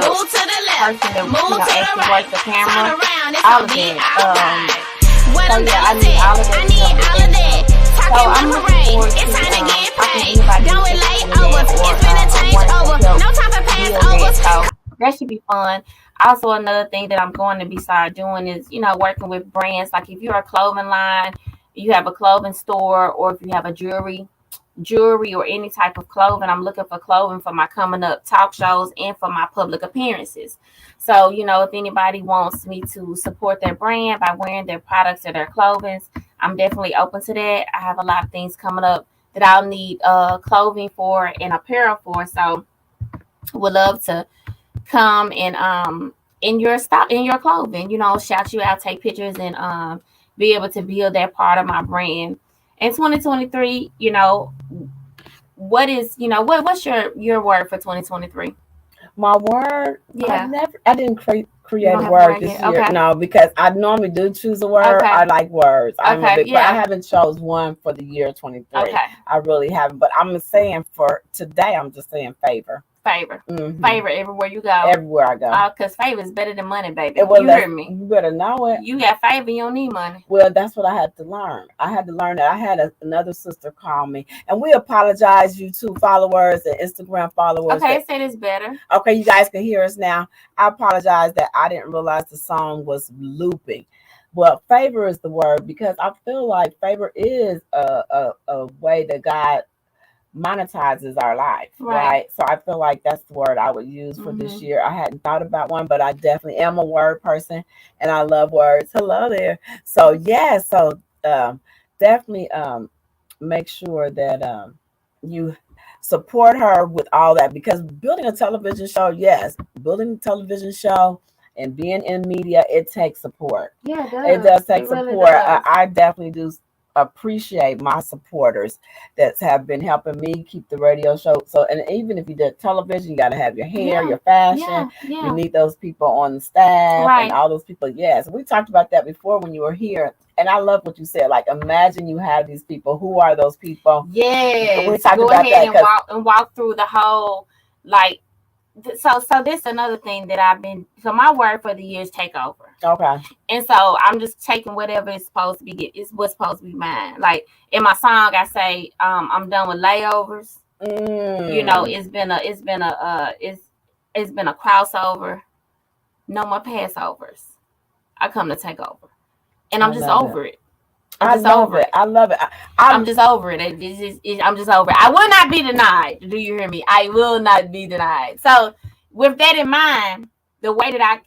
Move to the left, move to the right. Turn around, it's gonna be alright. What I'm doing, I need all of that. Talking my parade, it's time to get paid. Done with layovers, it's been a change over. No time for passovers. That should be fun. Also, another thing that I'm going to be start doing is, working with brands. Like if you're a clothing line, you have a clothing store, or if you have a jewelry or any type of clothing, I'm looking for clothing for my coming up talk shows and for my public appearances. So, if anybody wants me to support their brand by wearing their products or their clothing, I'm definitely open to that. I have a lot of things coming up that I'll need clothing for and apparel for. So would love to come and in your clothing, shout you out, take pictures, and be able to build that part of my brand. In 2023, what's your word for 2023? My word, Yeah. I didn't create a have word one this yet? year. Okay. No, because I normally do choose a word. Okay. I like words. I'm a Okay, big, but I yeah. haven't chose one for the year 23. Okay. I really haven't. But I'm saying for today, I'm just saying favor. Favor. Mhm. Favor everywhere you go. Everywhere I go. Because favor is better than money, baby. Well, You hear me? You better know it. You got favor, you don't need money. Well, that's what I had to learn. I had to learn that. I had another sister call me, and we apologize, you two followers and Instagram followers. Okay, say this better. Okay, you guys can hear us now. I apologize that I didn't realize the song was looping. Well, favor is the word because I feel like favor is a way that God monetizes our life, right? So I feel like that's the word I would use for this year. I hadn't thought about one, but I definitely am a word person and I love words. Hello there. So yeah, so definitely make sure that you support her with all that, because building a television show, yes, building a television show and being in media, it takes support. Yeah, it does. It does take It really support. does. I definitely do appreciate my supporters that have been helping me keep the radio show. So, and even if you did television, you got to have your hair, your fashion. You need those people on the staff and all those people. Yes, we talked about that before when you were here. And I love what you said. Like, imagine you have these people. Who are those people? Yes. We talked Go about ahead that and walk through the whole, like, so this is another thing that I've been, so my word for the year is take over. Okay. And so I'm just taking whatever is supposed to be, is what's supposed to be mine. Like in my song, I say, I'm done with layovers. You know, it's been a crossover. No more passovers. I come to take over. And I'm just over it. I love it. I love it. I'm just over it. I'm just over it. I will not be denied. Do you hear me? I will not be denied. So with that in mind, the way that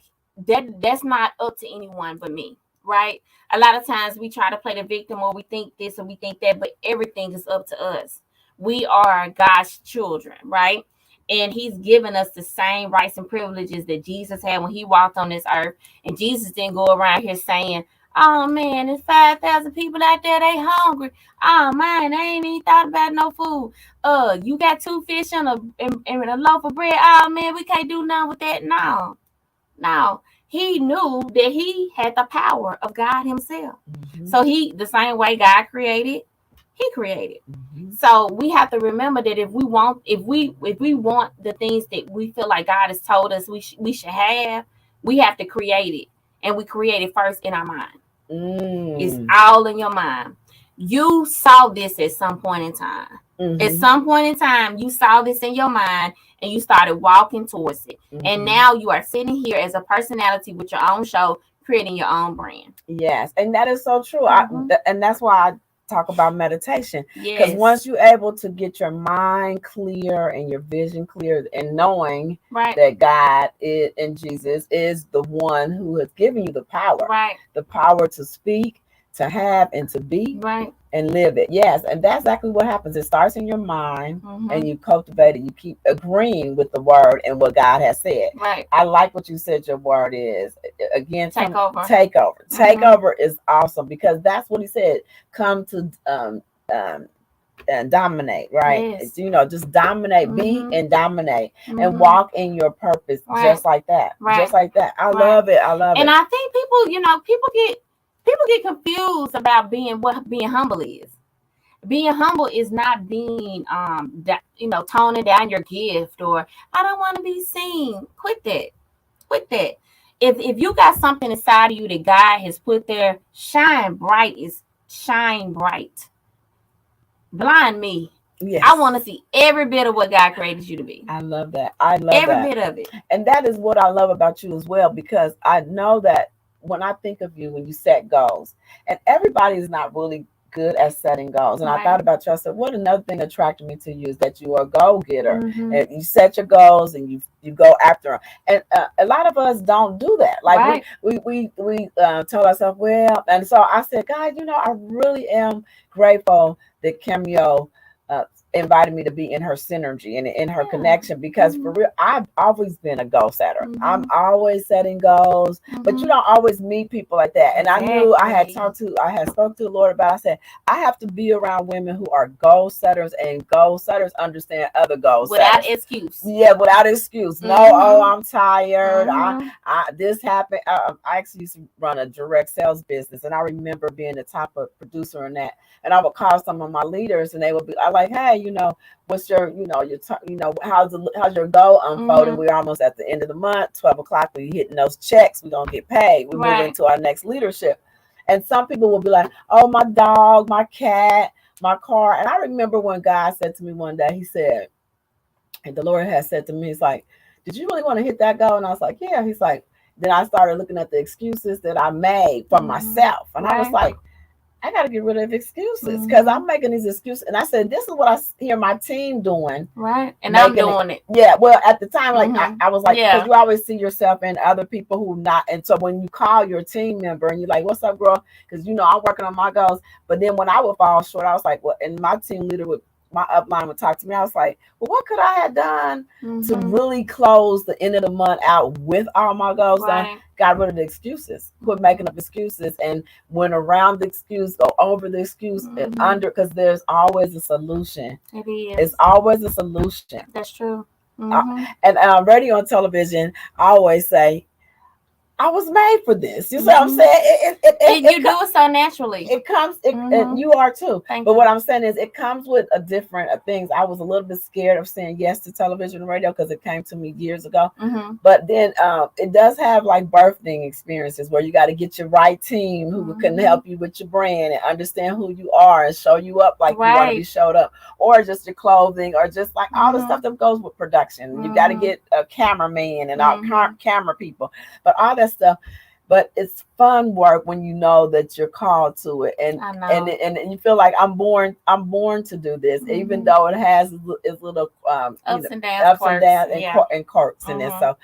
that's not up to anyone but me, right? A lot of times we try to play the victim, or we think this or we think that, but everything is up to us. We are God's children, right? And he's given us the same rights and privileges that Jesus had when he walked on this earth. And Jesus didn't go around here saying, oh man, there's 5,000 people out there, they hungry. Oh man, they ain't even thought about no food. You got 2 fish and a loaf of bread. Oh man, we can't do nothing with that. No. He knew that he had the power of God himself. So the same way God created, he created. So we have to remember that if we want the things that we feel like God has told us we should have, we have to create it. And we create it first in our mind. It's all in your mind. You saw this at some point in time. At some point in time, you saw this in your mind and you started walking towards it. And now you are sitting here as a personality with your own show, creating your own brand. Yes, and that is so true. And that's why I talk about meditation. Because once you're able to get your mind clear and your vision clear, and knowing that God and Jesus is the one who has given you the power, the power to speak, to have, and to be, and live it. Yes, and that's exactly what happens. It starts in your mind, and you cultivate it. You keep agreeing with the word and what God has said. I like what you said your word is. Again, take over. Take over is awesome, because that's what he said. Come to and dominate, right? You know, just dominate, be and dominate, and walk in your purpose, just like that. Just like that. I love it. I love it. And I think people get confused about what being humble is. Being humble is not being toning down your gift, or I don't want to be seen. Quit that. If you got something inside of you that God has put there, shine bright. Blind me. Yes. I want to see every bit of what God created you to be. I love that. I love every bit of it. And that is what I love about you as well, because I know that when I think of you, when you set goals, and everybody is not really good at setting goals. And I thought about you. I said, what another thing attracted me to you is that you are a go-getter. And you set your goals and you go after them. And a lot of us don't do that. Like we tell ourselves, well, and so I said, God, I really am grateful that Cameo invited me to be in her synergy and in her connection, because for real, I've always been a goal setter. I'm always setting goals, but you don't always meet people like that. And I knew I had spoke to the Lord about it. I said, I have to be around women who are goal setters, and goal setters understand other goals without excuse. Yeah, without excuse. No, oh, I'm tired. I this happened. I actually used to run a direct sales business, and I remember being the top of producer in that. And I would call some of my leaders, and they would be like, "Hey, what's your, how's your goal unfolding? We're almost at the end of the month. 12 o'clock. We hitting those checks. We're gonna get paid. We're moving to our next leadership." And some people will be like, "Oh, my dog, my cat, my car." And I remember when God said to me one day, He said, and the Lord had said to me, He's like, "Did you really want to hit that goal?" And I was like, "Yeah." He's like, then I started looking at the excuses that I made for myself, and I was like, I got to get rid of excuses, because I'm making these excuses. And I said, this is what I hear my team doing. Right. And I'm doing it. Yeah. Well, at the time, like I was like, because you always see yourself and other people who not. And so when you call your team member and you're like, "What's up, girl?" Because, I'm working on my goals. But then when I would fall short, I was like, well, and my team leader my upline would talk to me. I was like, well, what could I have done to really close the end of the month out with all my goals done? Got rid of the excuses, quit making up excuses, and went around the excuse, go over the excuse, and under, because there's always a solution. It is. It's always a solution. That's true. And radio and television, I always say, I was made for this. You see what I'm saying? You do it so naturally. It comes, and you are too. But what I'm saying is, it comes with a different things. I was a little bit scared of saying yes to television and radio because it came to me years ago. But then it does have like birthing experiences where you got to get your right team who can help you with your brand and understand who you are and show you up like you want to be showed up, or just your clothing, or just like all the stuff that goes with production. You got to get a cameraman and all camera people, but all that stuff. But it's fun work when you know that you're called to it, and you feel like I'm born to do this, even though it has its little ups and downs and quirks in it. So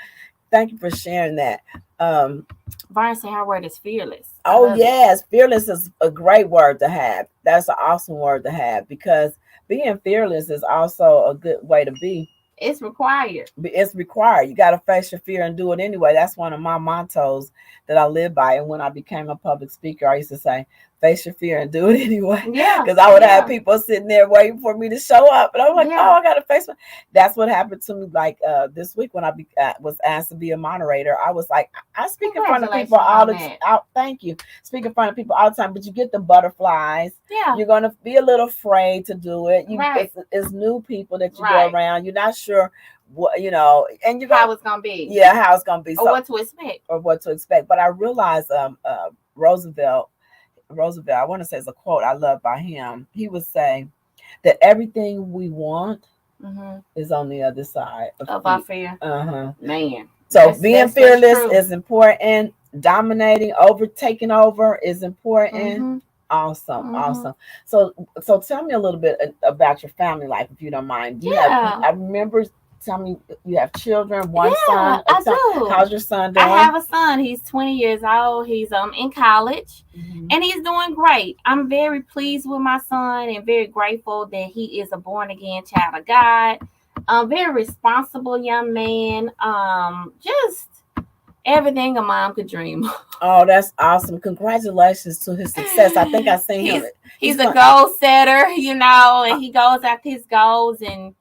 thank you for sharing that. Brian said her word is fearless. Oh yes, fearless is a great word to have. That's an awesome word to have, because being fearless is also a good way to be. It's required. It's required. You got to face your fear and do it anyway. That's one of my mottos that I live by. And when I became a public speaker, I used to say, face your fear and do it anyway. Yeah. Because I would have people sitting there waiting for me to show up. And I'm like, oh, I got to face my. That's what happened to me. Like this week when I was asked to be a moderator, I was like, I speak in front of people all the time. Thank you. Speak in front of people all the time, but you get the butterflies. Yeah. You're going to be a little afraid to do it. It's new people that you go around. You're not sure what, and you how it's going to be. Yeah, how it's going to be. Or what to expect. But I realized Roosevelt, I want to say it's a quote I love by him. He would say that everything we want is on the other side of our fear. Man. So being fearless is important. Dominating, taking over is important. Awesome. So tell me a little bit about your family life, if you don't mind. I remember. Tell me, you have children, one son. I do. How's your son doing? I have a son. He's 20 years old. He's in college, and he's doing great. I'm very pleased with my son and very grateful that he is a born again child of God. Very responsible young man. Just everything a mom could dream of. Oh, that's awesome! Congratulations to his success. I think I seen him. He's a goal setter, and he goes after his goals, and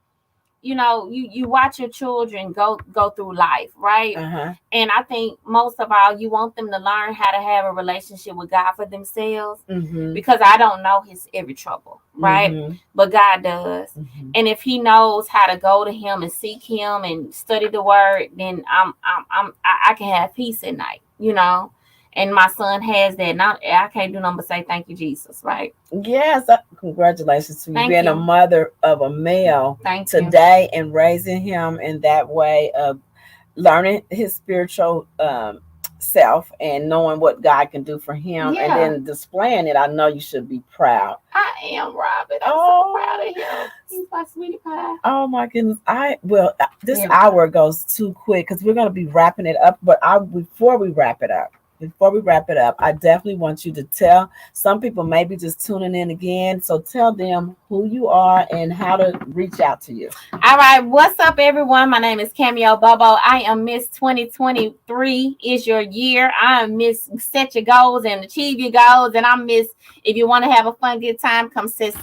you watch your children go through life, right? And I think most of all, you want them to learn how to have a relationship with God for themselves, because I don't know his every trouble, right? But God does. And if he knows how to go to him and seek him and study the word, then I can have peace at night, And my son has that. Now I can't do nothing but say thank you, Jesus, right? Yes. Congratulations to you being a mother of a male today and raising him in that way of learning his spiritual self and knowing what God can do for him and then displaying it. I know you should be proud. I am, Robin. I'm so proud of him. He's my sweetie pie. Oh my goodness. This hour goes too quick because we're going to be wrapping it up. But before we wrap it up, before we wrap it up, I definitely want you to tell some people maybe just tuning in again. So tell them who you are and how to reach out to you. All right, what's up, everyone? My name is Cameo Bobo. I am Miss 2023 is your year. I am Miss Set Your Goals and Achieve Your Goals, and I'm Miss If you want to have a fun, good time, come see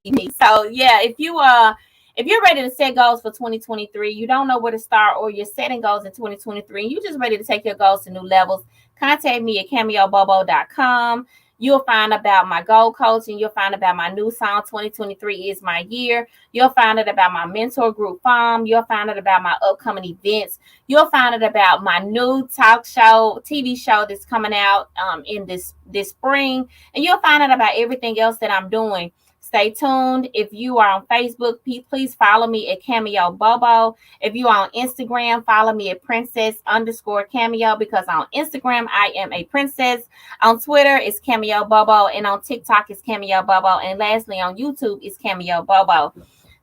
me. So yeah, if you're ready to set goals for 2023, you don't know where to start, or you're setting goals in 2023, and you're just ready to take your goals to new levels, contact me at cameobobo.com. You'll find about my goal coaching. You'll find about my new song, 2023 is my year. You'll find out about my mentor group farm. You'll find out about my upcoming events. You'll find out about my new talk show, TV show that's coming out in this spring. And you'll find out about everything else that I'm doing. Stay tuned. If you are on Facebook, please follow me at Cameo Bobo. If you are on Instagram, follow me at princess_cameo, because on Instagram, I am a princess. On Twitter, it's Cameo Bobo. And on TikTok, it's Cameo Bobo. And lastly, on YouTube, it's Cameo Bobo.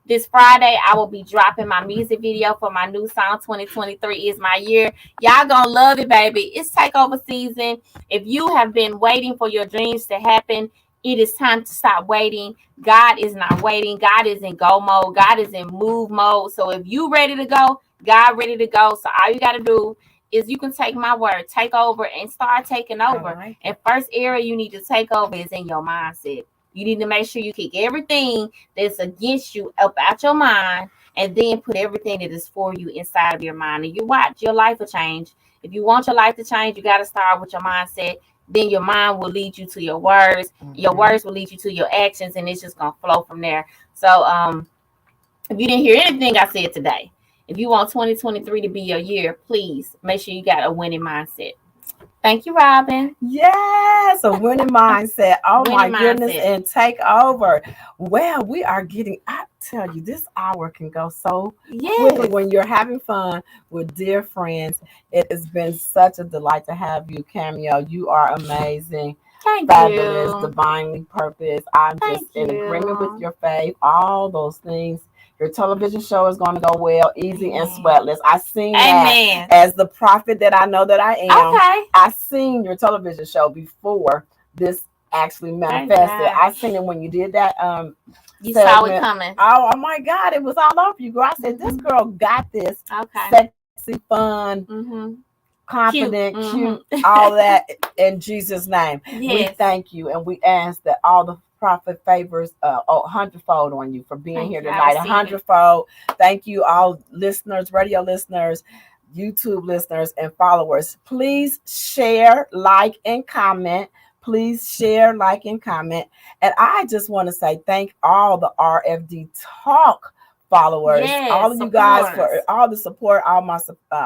This Friday, I will be dropping my music video for my new song, 2023 is my year. Y'all gonna love it, baby. It's takeover season. If you have been waiting for your dreams to happen, it is time to stop waiting. God is not waiting. God is in go mode. God is in move mode. So if you ready to go, God ready to go. So all you got to do is you can take my word, take over, and start taking over. Right. And first area you need to take over is in your mindset. You need to make sure you kick everything that's against you up out your mind, and then put everything that is for you inside of your mind. And you watch, your life will change. If you want your life to change, you got to start with your mindset. Then your mind will lead you to your words. Your words will lead you to your actions, and it's just going to flow from there. So if you didn't hear anything I said today, if you want 2023 to be your year, please make sure you got a winning mindset. Thank you, Robin. Yes, a winning mindset. Oh, my goodness. And take over. Well, we are getting, I tell you, this hour can go so quickly when you're having fun with dear friends. It has been such a delight to have you, Cameo. You are amazing. Fabulous, divinely purposed. I'm just in agreement with your faith, all those things. Your television show is going to go well, easy and sweatless. I seen that as the prophet that I know that I am. Okay. I seen your television show before this actually manifested. I seen it when you did that. You saw it coming. Oh my God, it was all over you, girl. I said, this girl got this. Okay. Sexy, fun, confident, cute, all that in Jesus' name. Yes. We thank you, and we ask that all the prophet favors 100-fold on you for being here tonight. 100-fold. Thank you, all listeners, radio listeners, YouTube listeners, and followers. Please share, like, and comment. Please share, like, and comment. And I just want to say thank all the RFD Talk followers, all of you guys for all the support, all my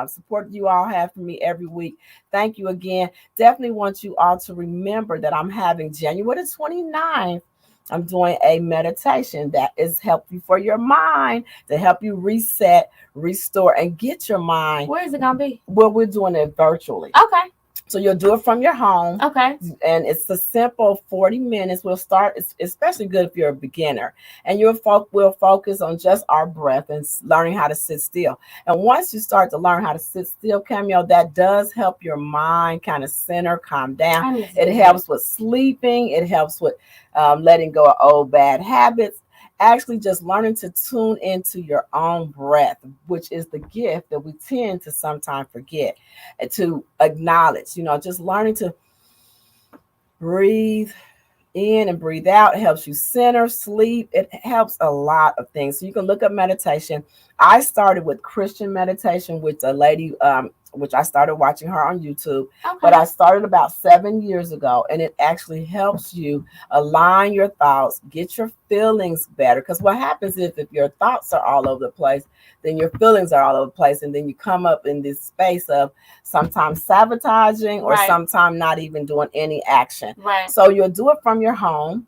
support you all have for me every week. Thank you again. Definitely want you all to remember that I'm having January 29th. I'm doing a meditation that is helpful for your mind, to help you reset, restore, and get your mind. Where is it going to be? Well, we're doing it virtually. Okay. So you'll do it from your home. Okay. And it's a simple 40 minutes. We'll start, it's especially good if you're a beginner. And we'll focus on just our breath and learning how to sit still. And once you start to learn how to sit still, Cameo, that does help your mind kind of center, calm down. It helps with sleeping. It helps with letting go of old bad habits. Actually just learning to tune into your own breath, which is the gift that we tend to sometimes forget and to acknowledge, just learning to breathe in and breathe out. It helps you center, sleep. It helps a lot of things. So you can look up meditation. I started with Christian meditation with a lady, which I started watching her on YouTube, but I started about 7 years ago, and it actually helps you align your thoughts, get your feelings better. Because what happens is if your thoughts are all over the place, then your feelings are all over the place, and then you come up in this space of sometimes sabotaging or sometimes not even doing any action. Right. So you'll do it from your home,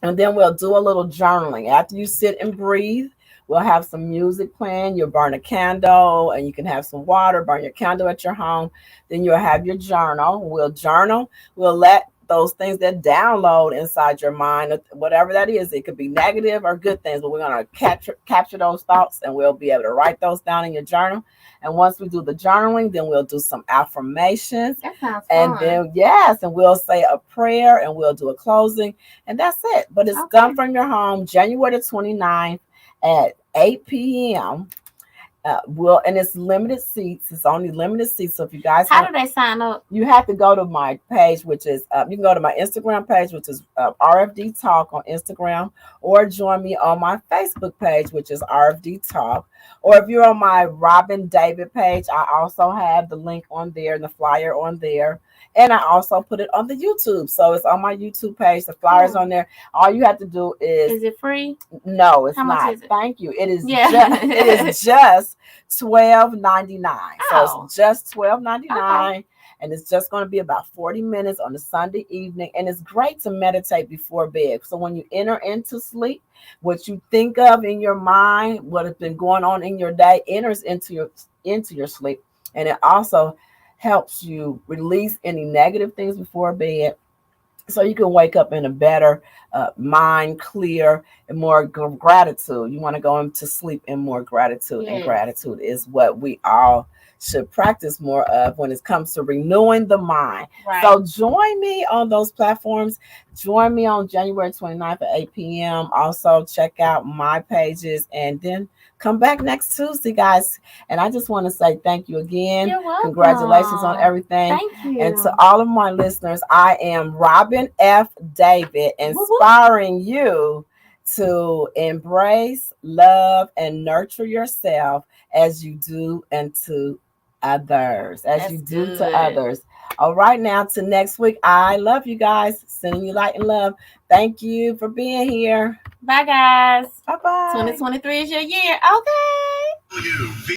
and then we'll do a little journaling. After you sit and breathe, we'll have some music playing. You'll burn a candle, and you can have some water, burn your candle at your home. Then you'll have your journal. We'll journal. We'll let those things that download inside your mind, whatever that is. It could be negative or good things, but we're going to capture those thoughts, and we'll be able to write those down in your journal. And once we do the journaling, then we'll do some affirmations. That sounds and fun. then and we'll say a prayer, and we'll do a closing, and that's it. But it's done from your home, January the 29th at 8 p.m. And it's limited seats. It's only limited seats. So if you guys, how do they sign up? You have to go to my page, which is you can go to my Instagram page, which is RFD Talk on Instagram, or join me on my Facebook page, which is RFD Talk. Or if you're on my Robinfdavid page, I also have the link on there and the flyer on there. And I also put it on the YouTube. So it's on my YouTube page. The flyer's on there. All you have to do is it free? No, it's How not. much is it? Thank you. It is it is just $12.99. So it's just $12.99. Okay. And it's just going to be about 40 minutes on a Sunday evening. And it's great to meditate before bed. So when you enter into sleep, what you think of in your mind, what has been going on in your day, enters into your sleep. And it also helps you release any negative things before bed, so you can wake up in a better mind, clear, and more gratitude. You want to go into sleep in more gratitude. And gratitude is what we all should practice more of when it comes to renewing the mind. Right. So join me on those platforms. Join me on January 29th at 8 p.m. Also check out my pages, and then come back next Tuesday, guys. And I just want to say thank you again. You're welcome. Congratulations on everything. Thank you. And to all of my listeners, I am Robinfdavid, inspiring you to embrace, love, and nurture yourself as you do unto others. As you do to others. All right, now to next week. I love you guys. Sending you light and love. Thank you for being here. Bye, guys. Bye-bye. 2023 is your year. Okay.